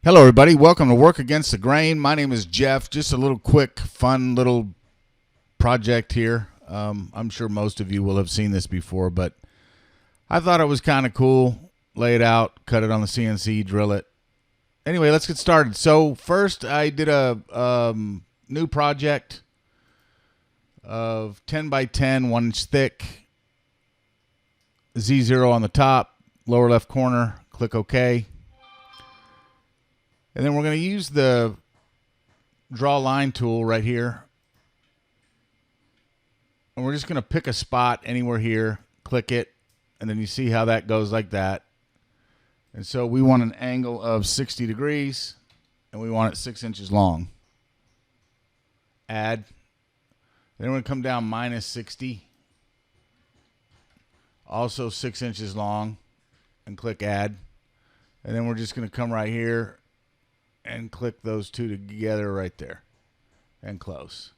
Hello, everybody. Welcome to Work Against the Grain. My name is Jeff. Just a little quick, fun little project here. I'm sure most of you will have seen this before, but I thought it was kind of cool. Lay it out, cut it on the CNC, drill it. Anyway, let's get started. So first, I did a new project of 10 by 10, 1 inch thick, Z0 on the top, lower left corner, click OK. And then we're going to use the draw line tool right here. And we're just going to pick a spot anywhere here, click it, and then you see how that goes like that. And so we want an angle of 60 degrees, and we want it 6 inches long. Add. Then we're going to come down minus 60. Also 6 inches long, and click add. And then we're just going to come right here and click those two together right there and close.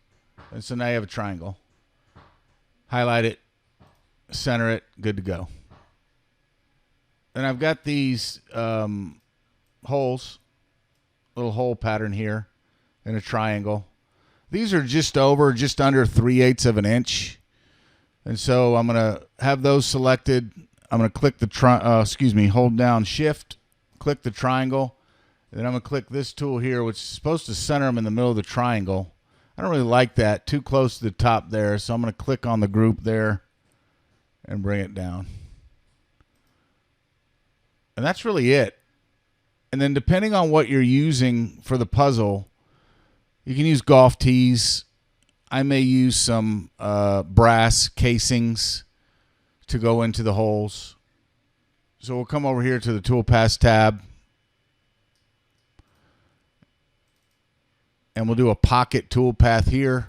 And so now you have a triangle. Highlight it, center it, good to go. And I've got these holes, little hole pattern here in a triangle. These are just under 3/8 of an inch. And so I'm going to have those selected. I'm going to click the hold down shift, click the triangle. Then I'm going to click this tool here, which is supposed to center them in the middle of the triangle. I don't really like that. Too close to the top there. So I'm going to click on the group there and bring it down. And that's really it. And then depending on what you're using for the puzzle, you can use golf tees. I may use some brass casings to go into the holes. So we'll come over here to the toolpath tab. And we'll do a pocket toolpath here.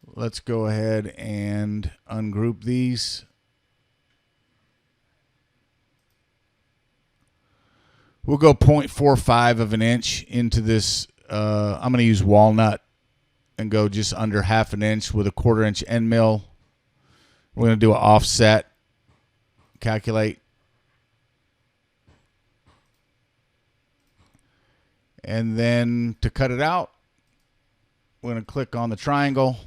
Let's go ahead and ungroup these. We'll go 0.45 of an inch into this. I'm going to use walnut and go just under 1/2 inch with a 1/4 inch end mill. We're going to do an offset. Calculate. And then to cut it out, we're going to click on the triangle.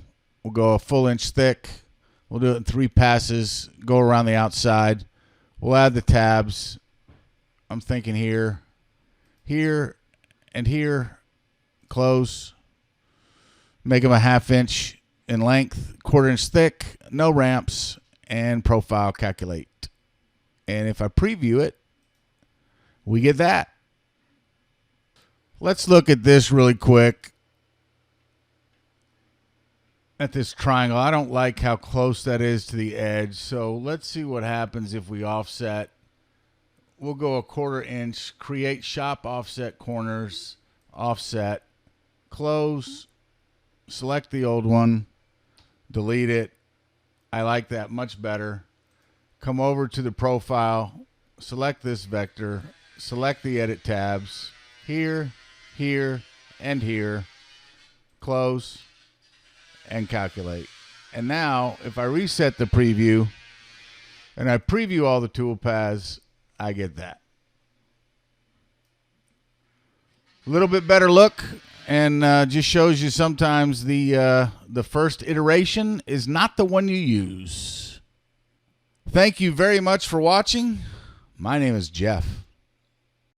We'll go a 1/2 inch thick. We'll do it in 3 passes. Go around the outside. We'll add the tabs. I'm thinking here, here, and here. Close. Make them a 1/2 inch in length, 1/4 inch thick, no ramps, and profile calculate. And if I preview it, we get that. Let's look at this really quick. At this triangle. I don't like how close that is to the edge. So let's see what happens if we offset. We'll go a 1/4 inch, create shop offset corners, offset, close, select the old one, delete it. I like that much better. Come over to the profile, select this vector, select the edit tabs, here, here, and here, close, and calculate. And now, if I reset the preview, and I preview all the toolpaths, I get that. A little bit better look, and just shows you sometimes the first iteration is not the one you use. Thank you very much for watching. My name is Jeff.